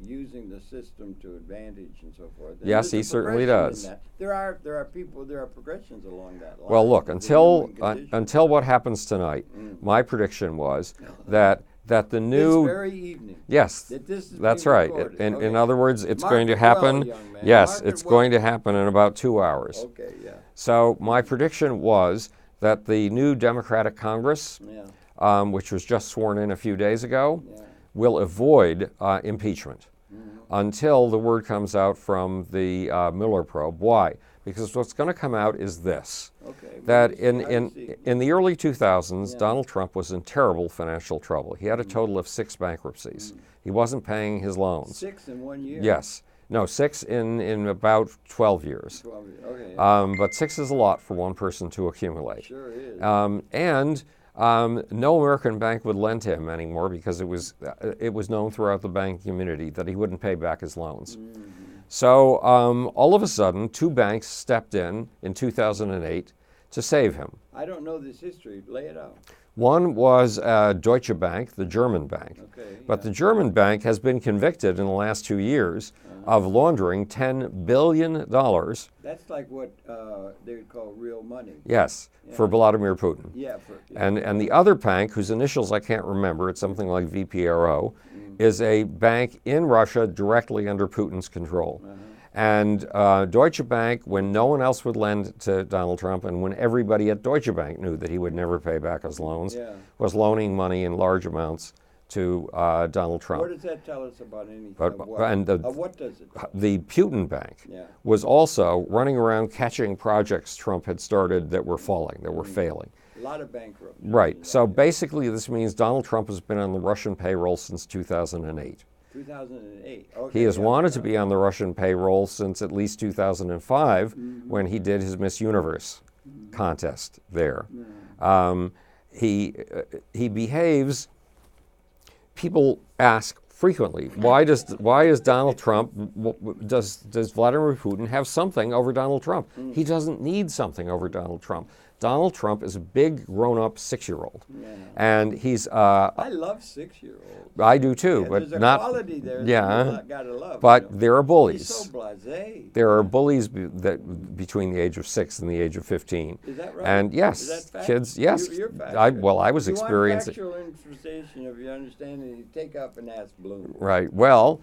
using the system to advantage and so forth. And yes, he certainly does. There are progressions along that line. Well, look, until what happens tonight, my prediction was that the new this very evening. Yes, that's right. In other words, it's going to happen. Yes, it's going to happen in about 2 hours. Okay, yeah. So my prediction was that the new Democratic Congress, which was just sworn in a few days ago, will avoid impeachment until the word comes out from the Mueller probe. Why? Because what's going to come out is this, that in the early 2000s, Donald Trump was in terrible financial trouble. He had a total of 6 bankruptcies. He wasn't paying his loans. 6 in 1 year? Yes. No, 6 in about 12 years. 12 years, okay. But 6 is a lot for one person to accumulate. Sure is. No American bank would lend to him anymore because it was known throughout the banking community that he wouldn't pay back his loans. So all of a sudden, 2 banks stepped in 2008 to save him. I don't know this history. Lay it out. One was Deutsche Bank, the German bank. But the German bank has been convicted in the last 2 years of laundering $10 billion. That's like what they would call real money. Yes, for Vladimir Putin. Yeah. And the other bank, whose initials I can't remember, it's something like VPRO, is a bank in Russia directly under Putin's control. And Deutsche Bank, when no one else would lend to Donald Trump and when everybody at Deutsche Bank knew that he would never pay back his loans, was loaning money in large amounts to Donald Trump. What does that tell us about anything? What does it tell us? The Putin Bank was also running around catching projects Trump had started that were falling, that were failing. A lot of bankruptcy. Right. So basically this means Donald Trump has been on the Russian payroll since 2008. 2008. He has wanted to be on the Russian payroll since at least 2005 when he did his Miss Universe contest there. He behaves. People ask frequently, why does Donald Trump, does Vladimir Putin have something over Donald Trump? He doesn't need something over Donald Trump. Donald Trump is a big grown-up 6-year-old, and he's. I love 6-year-olds. I do too, but there's not. A quality there. Yeah, gotta love, but there are bullies. He's so blasé. There are bullies between the age of 6 and the age of 15. Is that right? And yes, is that fact? kids. Yes, you're I was experiencing. You want factual information of your understanding, you take up and ask Bloom. Right. Well,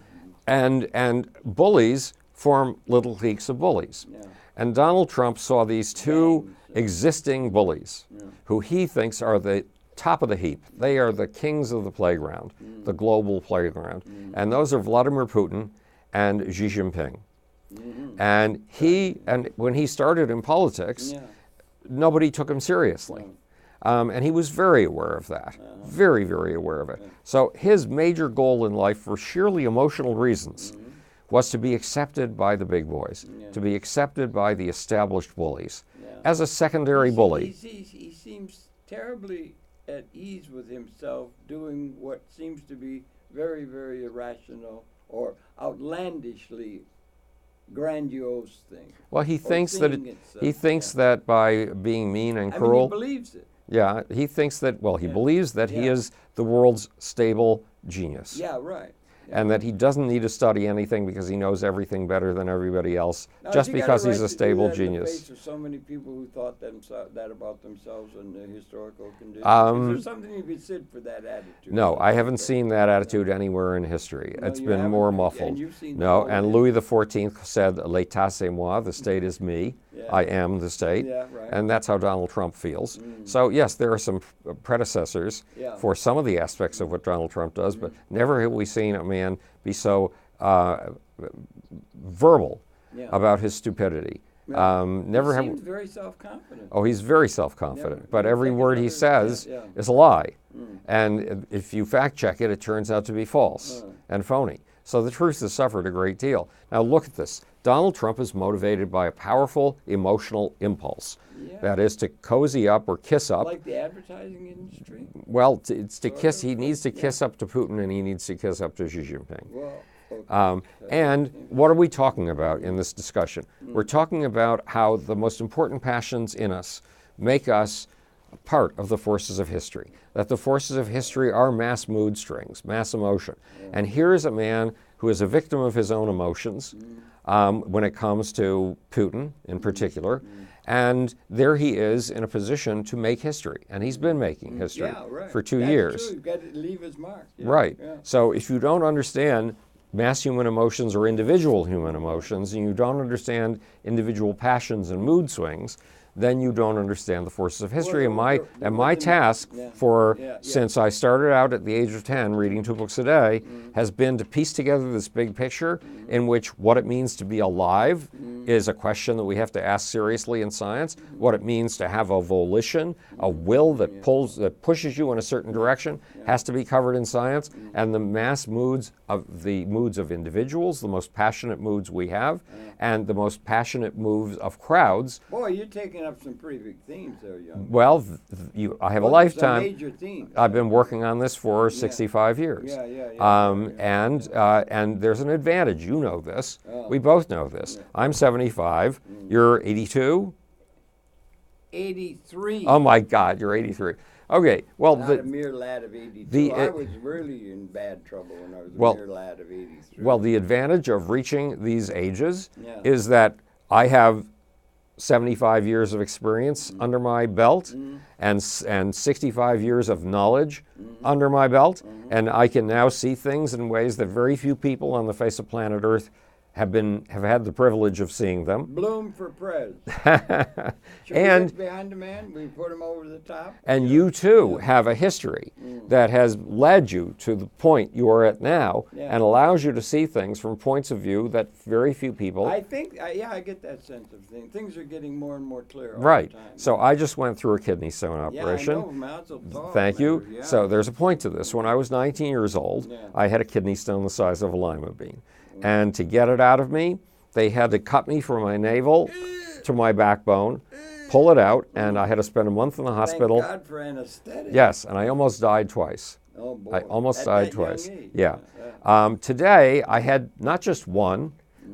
And bullies form little cliques of bullies. Yeah. And Donald Trump saw these two Gangs. existing bullies who he thinks are the top of the heap. They are the kings of the playground, the global playground. And those are Vladimir Putin and Xi Jinping. And when he started in politics, nobody took him seriously. And he was very aware of that, very, very aware of it. So his major goal in life, for sheerly emotional reasons, was to be accepted by the big boys, to be accepted by the established bullies, as a secondary bully. He seems terribly at ease with himself, doing what seems to be very, very irrational or outlandishly grandiose things. Well, he thinks that by being mean and cruel, he believes it. Yeah, he thinks that. Well, he believes that he is the world's stable genius. Yeah, right. And that he doesn't need to study anything because he knows everything better than everybody else, just because he's a stable genius. In the face of so many people who thought that about themselves in the historical condition. Is there something you could say for that attitude? No, I haven't seen that attitude anywhere in history. No, it's been more muffled. And you've seen and Louis XIV said, "L'État c'est moi," the state is me. I am the state. Yeah, right. And that's how Donald Trump feels. So yes, there are some predecessors for some of the aspects of what Donald Trump does, but never have we seen a man be so verbal about his stupidity. Never he seems very self-confident. Oh, he's very self-confident, but every word he says is a lie. And if you fact check it, it turns out to be false and phony. So the truth has suffered a great deal. Now look at this. Donald Trump is motivated by a powerful emotional impulse. That is to cozy up or kiss up. Like the advertising industry? Well, it's to kiss. He needs to kiss up to Putin, and he needs to kiss up to Xi Jinping. Well, and what are we talking about in this discussion? We're talking about how the most important passions in us make us part of the forces of history. That the forces of history are mass mood strings, mass emotion. And here is a man who is a victim of his own emotions when it comes to Putin in particular. And there he is in a position to make history. And he's been making history for 2 years. That's true. You've got to leave his mark. Right. So if you don't understand mass human emotions or individual human emotions, and you don't understand individual passions and mood swings, then you don't understand the forces of history. And my task since I started out at the age of 10 reading 2 books a day has been to piece together this big picture in which what it means to be alive is a question that we have to ask seriously in science. What it means to have a volition, a will that pushes you in a certain direction has to be covered in science. And the mass moods of individuals, the most passionate moods we have, and the most passionate moods of crowds. Boy, you're taking up some pretty big themes there, young. Well, I have a lifetime. Major themes. I've been working on this for 65 years. And there's an advantage. You know this. We both know this. I'm 75. You're 82? 83. Oh my God, you're 83. Okay, well, Not a mere lad of 82. I was really in bad trouble when I was a mere lad of 83. Well, the advantage of reaching these ages is that I have 75 years of experience under my belt and 65 years of knowledge under my belt, and I can now see things in ways that very few people on the face of planet Earth have had the privilege of seeing them. Bloom for Prez. Should and we get behind the man? We put him over the top. And you too have a history that has led you to the point you are at now, and allows you to see things from points of view that very few people. I think, I get that sense of things. Things are getting more and more clear all right. the time. So I just went through a kidney stone operation. I know, Mazel tov, Thank you. Yeah. So there's a point to this. When I was 19 years old, I had a kidney stone the size of a lima bean. And to get it out of me, they had to cut me from my navel to my backbone, pull it out, and I had to spend a month in the hospital. Thank God for anesthetic. Yes, and I almost died twice. Oh, boy. I almost died twice. Yeah. Today, I had not just one,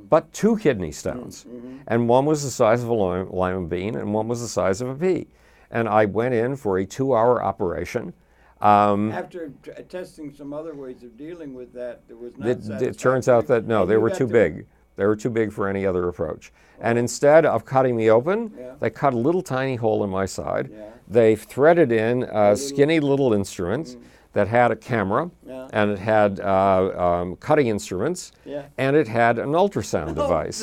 but 2 kidney stones. And one was the size of a lima bean, and one was the size of a pea. And I went in for a 2-hour operation. After testing some other ways of dealing with that, there was not it turns out that no, they were too big. They were too big for any other approach. And instead of cutting me open, they cut a little tiny hole in my side. They threaded in a skinny little instrument. that had a camera, and it had cutting instruments, and it had an ultrasound device.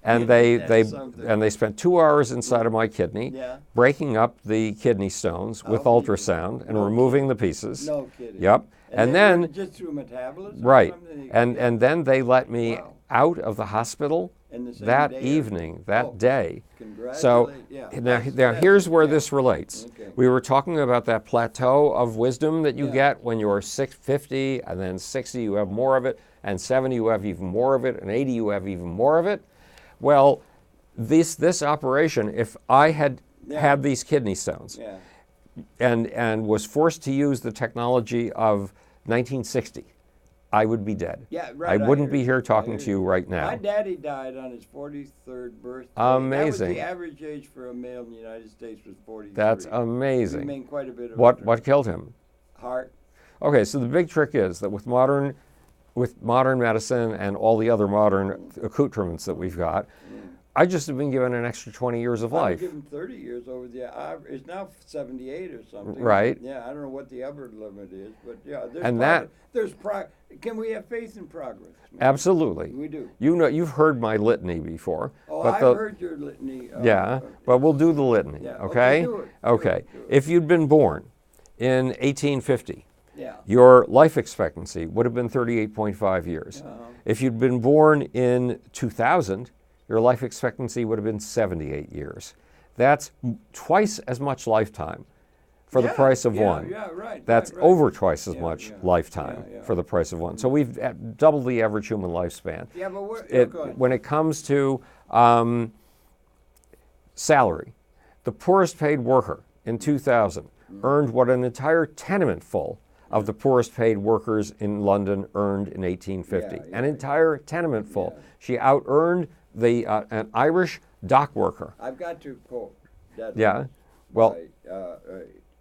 And they spent 2 hours inside of my kidney, breaking up the kidney stones with ultrasound and removing the pieces. No kidding. Yep. And then just through metabolism. Right. And then they let me out of the hospital that day evening, that day. So Congratulations. now here's where this relates. Okay. We were talking about that plateau of wisdom that you get when you're 50, and then 60 you have more of it, and 70 you have even more of it, and 80 you have even more of it. Well, this operation, if I had had these kidney stones and was forced to use the technology of 1960, I would be dead. Yeah, right. I wouldn't be here talking to you right now. My daddy died on his 43rd birthday. Amazing. That was the average age for a male in the United States was 43. That's amazing. He made quite a bit of what killed him? Heart. Okay, so the big trick is that with modern medicine and all the other modern accoutrements that we've got, I just have been given an extra 20 years of life. I've given 30 years over the average. It's now 78 or something. Right. Yeah, I don't know what the upper limit is, but yeah, can we have faith in progress? Man? Absolutely. We do. You've heard my litany before. Oh, I've heard your litany. But we'll do the litany, yeah. Okay? Do it. Okay. Do it. If you'd been born in 1850, your life expectancy would have been 38.5 years. If you'd been born in 2000, your life expectancy would have been 78 years. That's twice as much lifetime for the price of one. Yeah, right. That's right. over twice as much lifetime for the price of one. So we've doubled the average human lifespan. Yeah, but when it comes to salary, the poorest paid worker in 2000 earned what an entire tenement full of the poorest paid workers in London earned in 1850. An entire tenement full. She out-earned an Irish dock worker. I've got to quote that. Yeah. Well,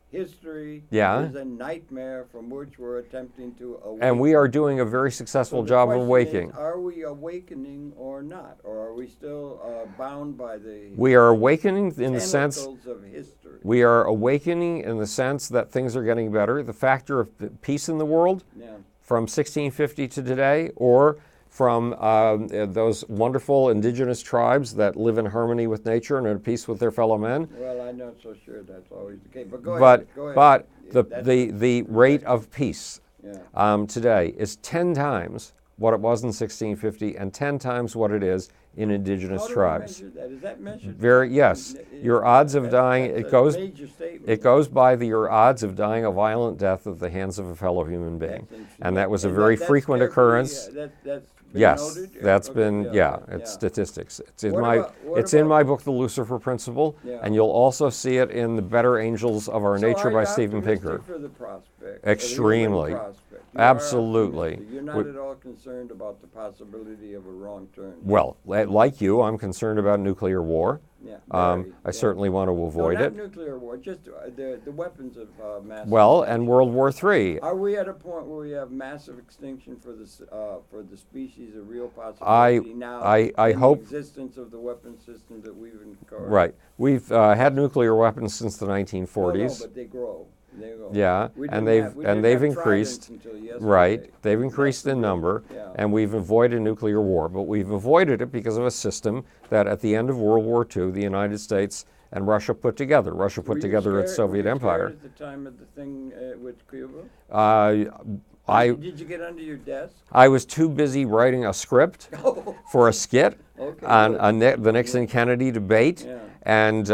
history is a nightmare from which we're attempting to awaken. And we are doing a very successful job of awakening. Are we awakening or not? Or are we still bound by the We are awakening in the sense of history? We are awakening in the sense that things are getting better. The factor of peace in the world from 1650 to today, or from those wonderful indigenous tribes that live in harmony with nature and at peace with their fellow men. Well, I'm not so sure that's always the case. But go ahead. But the rate of peace today is 10 times what it was in 1650 and 10 times what it is in indigenous tribes. How do we measure that? Is that measured? Yes. Your odds of dying, it goes by your odds of dying a violent death at the hands of a fellow human being. And that was a very frequent occurrence. It's statistics. It's in my book, The Lucifer Principle, and you'll also see it in The Better Angels of Our Nature by Steven Pinker. For the prospect, extremely. Absolutely. You're not at all concerned about the possibility of a wrong turn. Well, like you, I'm concerned about nuclear war. I certainly want to avoid it. Not nuclear war, just the weapons of mass. Well, and World War III. Are we at a point where we have massive extinction for the species, a real possibility now? I hope the existence of the weapon system that we've encouraged. Right. We've had nuclear weapons since the 1940s. No, but they grow. Yeah, and they've increased. Right, they've increased in number, and we've avoided nuclear war. But we've avoided it because of a system that, at the end of World War II, the United States and Russia put together. Russia put together its Soviet empire. At the time of the thing with Cuba. Did you get under your desk? I was too busy writing a script for a skit on the Nixon-Kennedy debate, and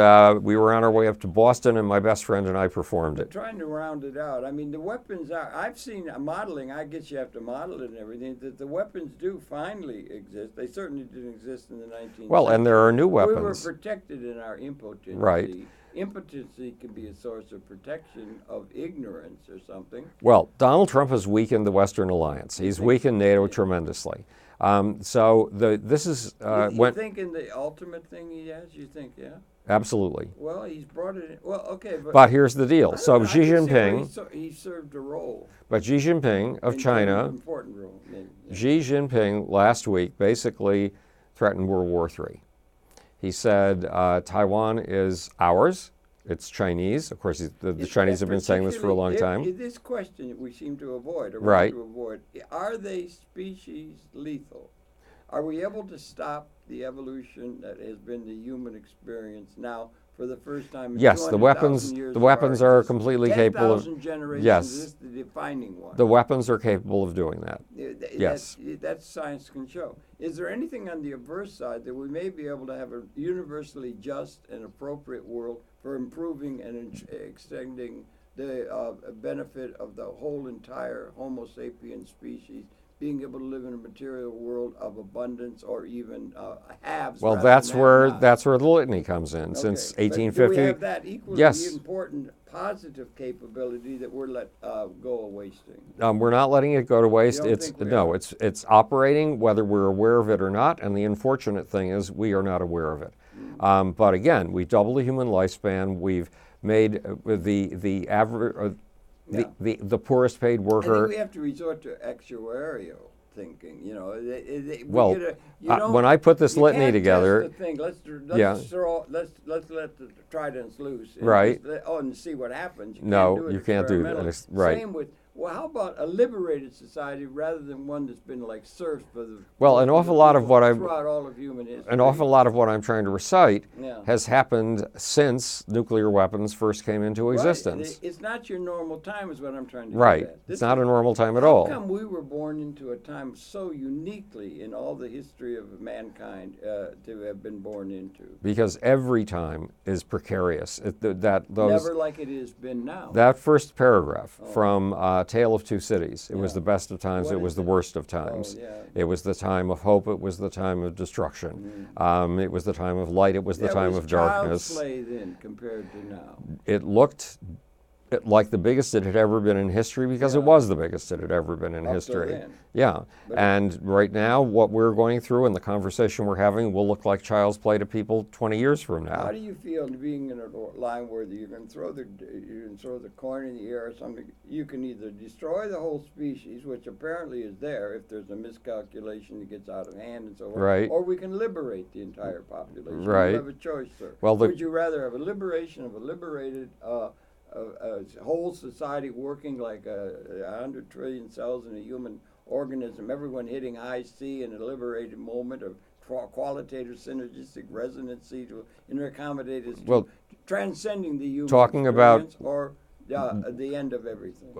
we were on our way up to Boston, and my best friend and I performed it. Trying to round it out, I mean, the weapons I've seen modeling, I guess you have to model it and everything, that the weapons do finally exist. They certainly didn't exist in the 19th century. Well, and there are new weapons. We were protected in our impotency. Right. Impotency can be a source of protection of ignorance or something. Well, Donald Trump has weakened the Western alliance. He's weakened NATO tremendously. This is you think in the ultimate thing he has? You think, Absolutely. Well, he's brought it in. Well, okay, but here's the deal. So Xi Jinping, he served a role. But Xi Jinping of China, an important role. Xi Jinping last week basically threatened World War III. He said Taiwan is ours. It's Chinese. Of course, the Chinese have been saying this for a long time. This question we seem to avoid, or right. want to avoid, are they species lethal? Are we able to stop the evolution that has been the human experience now for the first time in yes, the weapons are completely capable of. 10,000 generations yes, is the defining one. The weapons are capable of doing that. Yes, that's science can show. Is there anything on the adverse side that we may be able to have a universally just and appropriate world for improving and extending the benefit of the whole entire Homo sapiens species? Being able to live in a material world of abundance, or even haves. Well, that's where the litany comes in. Okay. Since 1850, do we have that equally yes. important positive capability that we're let go a wasting? We're not letting it go to waste. It's operating whether we're aware of it or not. And the unfortunate thing is we are not aware of it. But again, we double the human lifespan. We've made the average. The poorest paid worker. I think we have to resort to actuarial thinking. You know, when I put this litany together, let's let the tridents loose. And right. And see what happens. You can't do that. Right. Same with. Well, how about a liberated society rather than one that's been like serfs for the an awful lot of what throughout all of human history. An awful lot of what I'm trying to recite has happened since nuclear weapons first came into existence. Right. It's not your normal time, is what I'm trying to say. Right. It's not a normal time at all. How come we were born into a time so uniquely in all the history of mankind to have been born into? Because every time is precarious. Never like it has been now. That first paragraph from Tale of Two Cities. It was the best of times. It was the worst of times. It was the time of hope. It was the time of destruction. It was the time of light. It was the time of darkness. Child's play then compared to now. It looked like the biggest it had ever been in history because it was the biggest it had ever been in history. Yeah. And right now, what we're going through and the conversation we're having will look like child's play to people 20 years from now. How do you feel being in a line where you can throw the coin in the air or something? You can either destroy the whole species, which apparently is there if there's a miscalculation that gets out of hand and so on, right. or we can liberate the entire population. Right. You have a choice, sir. Well, would you rather have a liberation of a liberated a whole society working like 100 trillion cells in a human organism, everyone hitting high C in a liberated moment of qualitative synergistic resonancy to accommodate us to transcending the human experience, or the end of everything?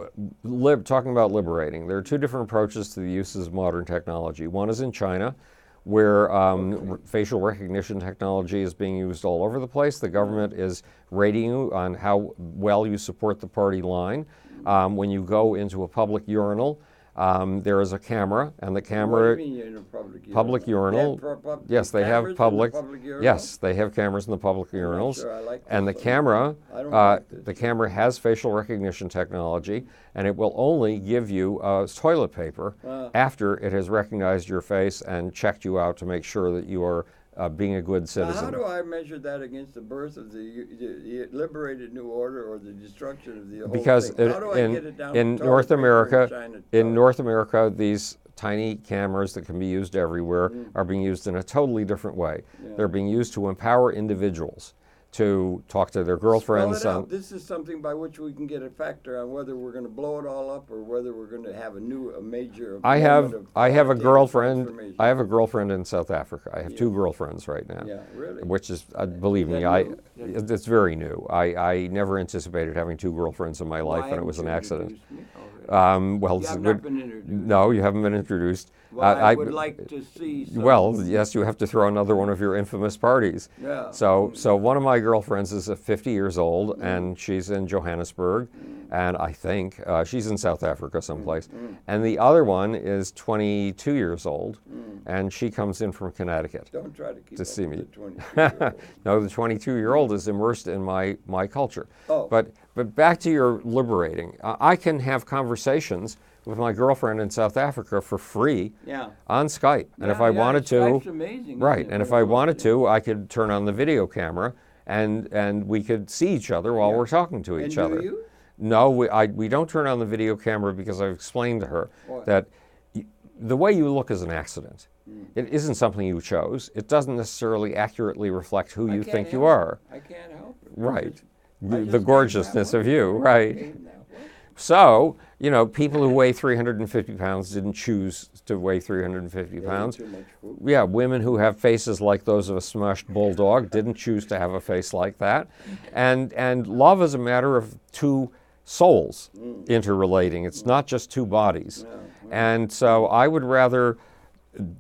Talking about liberating, there are two different approaches to the uses of modern technology. One is in China, where facial recognition technology is being used all over the place. The government is rating you on how well you support the party line. When you go into a public urinal, there is a camera, and the camera. What do you mean in a public urinal? Yes, they have public. Yes, they have cameras in the public urinals, sure I like and the camera. The camera has facial recognition technology, and it will only give you toilet paper after it has recognized your face and checked you out to make sure that you are being a good citizen. Now, how do I measure that against the birth of the liberated new order or the destruction of the whole because thing? How do I get it down in North America, these tiny cameras that can be used everywhere are being used in a totally different way. They're being used to empower individuals to talk to their girlfriends. This is something by which we can get a factor on whether we're going to blow it all up or whether we're going to have a major. I have a girlfriend. I have a girlfriend in South Africa. I have two girlfriends right now. Yeah, really. Which is, believe me, it's very new. I never anticipated having two girlfriends in my life, and it was an accident. Well, you have not been introduced. No, you haven't been introduced. Well, I would like to see some. Well, yes, you have to throw another one of your infamous parties. Yeah. So one of my girlfriends is 50 years old, and she's in Johannesburg, and I think she's in South Africa someplace. And the other one is 22 years old, and she comes in from Connecticut. Don't try to keep to see me. The 22-year-old. No, the 22-year-old is immersed in my culture. Oh. But back to your liberating. I can have conversations with my girlfriend in South Africa for free on Skype. And if I wanted to, Skype's amazing, right, and if I wanted to, I could turn on the video camera and we could see each other while we're talking to each other. Do you? No, we don't turn on the video camera because I've explained to her that the way you look is an accident. It isn't something you chose. It doesn't necessarily accurately reflect who you think you are. I can't help it. Right. the gorgeousness of you, right? So, people who weigh 350 pounds didn't choose to weigh 350 pounds. Yeah, women who have faces like those of a smushed bulldog didn't choose to have a face like that. And love is a matter of two souls interrelating. It's not just two bodies. And so I would rather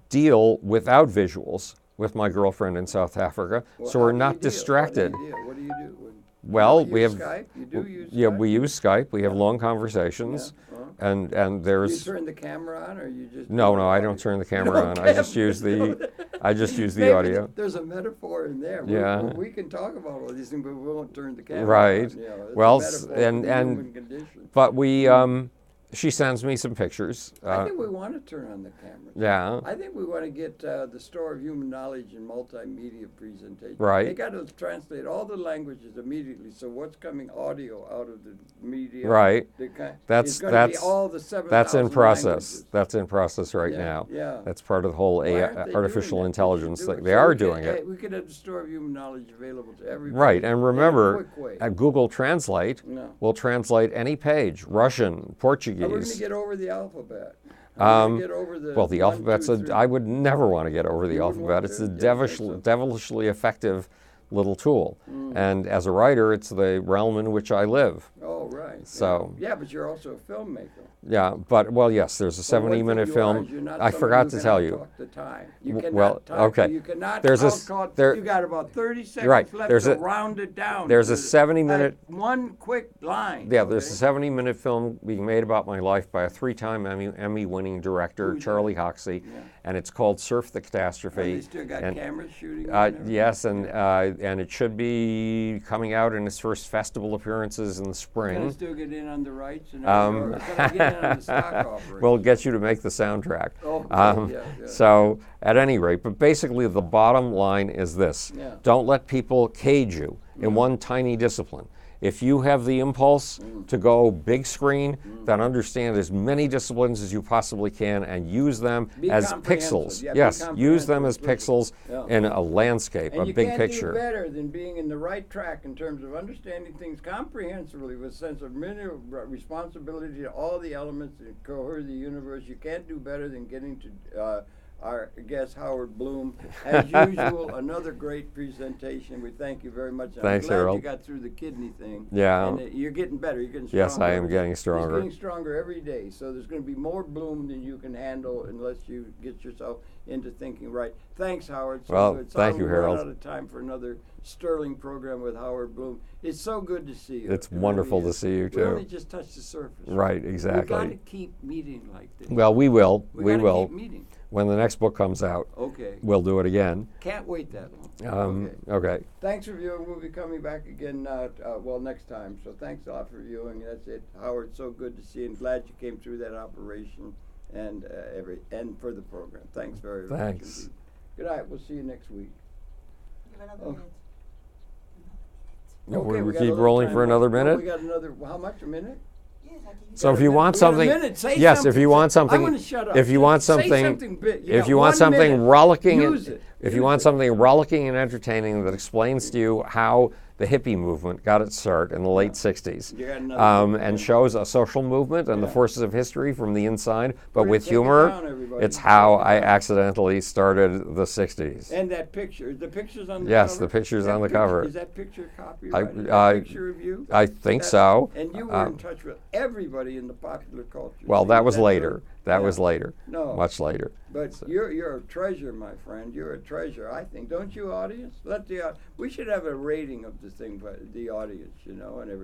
deal without visuals with my girlfriend in South Africa, so we're not distracted. What do you do? Well, we have Skype? You do use yeah, Skype? we use Skype. We have long conversations, and Do there's you turn the camera on, or you just no. I don't turn the camera on. I just use the Maybe audio. There's a metaphor in there. Yeah. We can talk about all these things, but we won't turn the camera Right. on. It's a Well, metaphor and- for the and- human condition. But she sends me some pictures. I think we want to turn on the cameras. Yeah. I think we want to get the Store of Human Knowledge and multimedia presentation. Right. They got to translate all the languages immediately. So what's coming audio out of the media? Right. It's going to be all the 7,000 That's in process. languages. That's in process right now. Yeah. That's part of the whole Why aren't they artificial doing that? intelligence They should do thing. it. They So are we could- doing it. We could have the Store of Human Knowledge available to everybody. Right. And in a remember, quick way. at Google Translate No. will translate any page, Russian, Portuguese. We're going to get over the alphabet. We're gonna get over the Well, the 1, alphabet's 2, 3. I would never want to get over the You wouldn't alphabet. want It's to? a Yeah, I think so. devilishly effective little tool. And as a writer, it's the realm in which I live. Oh, right. So- Yeah, but you're also a filmmaker. Yeah, but, well, yes, there's a Well, one thing 70-minute you film. are is you're not I somebody forgot who to can tell you. outtalk the time. You W- cannot well, talk, okay. You cannot There's a outtalk. there- You got about 30 seconds Right. left There's to a- round it down. there's a to 70-minute one quick line. Yeah, there's a okay? 70-minute film being made about my life by a 3-time Emmy-winning director, Who's Charlie that? Hoxie, Yeah. and it's called Surf the Have Catastrophe. they still got and- cameras shooting? and everything? Yes, and it should be coming out in its first festival appearances in the Can I spring. still get in on the rights? And Um, everything? Or can I get in on the stock offering? We'll get you to make the soundtrack. Oh, yeah. So, at any rate, but basically the bottom line is this. Yeah. Don't let people cage you in one tiny discipline. If you have the impulse to go big screen, then understand as many disciplines as you possibly can and use them Be as comprehensive. pixels. Yeah, be Yes, use them as comprehensive. pixels Yeah. in a landscape, And a you big can't picture. do better than being in the right track in terms of understanding things comprehensively with a sense of minimal responsibility to all the elements that cohere the universe. You can't do better than getting to our guest Howard Bloom. As usual, another great presentation. We thank you very much. Thanks, I'm glad Harold. you got through the kidney thing. Yeah. And you're getting better. You're getting stronger. Yes, I am getting stronger. He's getting stronger every day. So there's going to be more Bloom than you can handle unless you get yourself into thinking right. Thanks, Howard. So Well, good. thank you, We're Harold. out of time for another sterling program with Howard Bloom. It's so good to see you. It's It really wonderful to is. see you, We too. only just touched the surface. Right, We've exactly. got to keep meeting like this. Well, we will. we We gotta will. keep meeting. When the next book comes out, Okay. we'll do it again. Can't wait that long. Okay. Thanks for viewing. We'll be coming back again, next time. So thanks a lot for viewing. That's it. Howard, so good to see you and glad you came through that operation and for the program. Thanks very much. Thanks. Indeed. Good night. We'll see you next week. Give another Oh. minute. No, Okay, we got a keep little rolling time for left. another Well, minute? we got another, how much, a minute? Yes, I can use So that. if you want We got a something, minute. Say yes, if something. you want something, I want to shut up. if you want Say something, something big. You if got you want 1 something minute. rollicking, Use it. if Use you want it. something rollicking and entertaining that explains to you how the hippie movement got its start in the late '60s, You got another minute. and shows a social movement and the Yeah. forces of history from the inside, but We're with gonna take it humor, down, everybody. it's how Take it I down. accidentally started the '60s. And that picture, the picture's on the Yes, cover? the picture's That on the picture- cover. Is that picture copyrighted? Is I- that picture of you? I think That- so. And you were in touch with everybody in the popular culture. Well, scene. that Is was true? later. That Yeah. was later. No. Much later. But you're a treasure, my friend. You're a treasure, I think. Don't you, audience? We should have a rating of the thing, but the audience, and everything.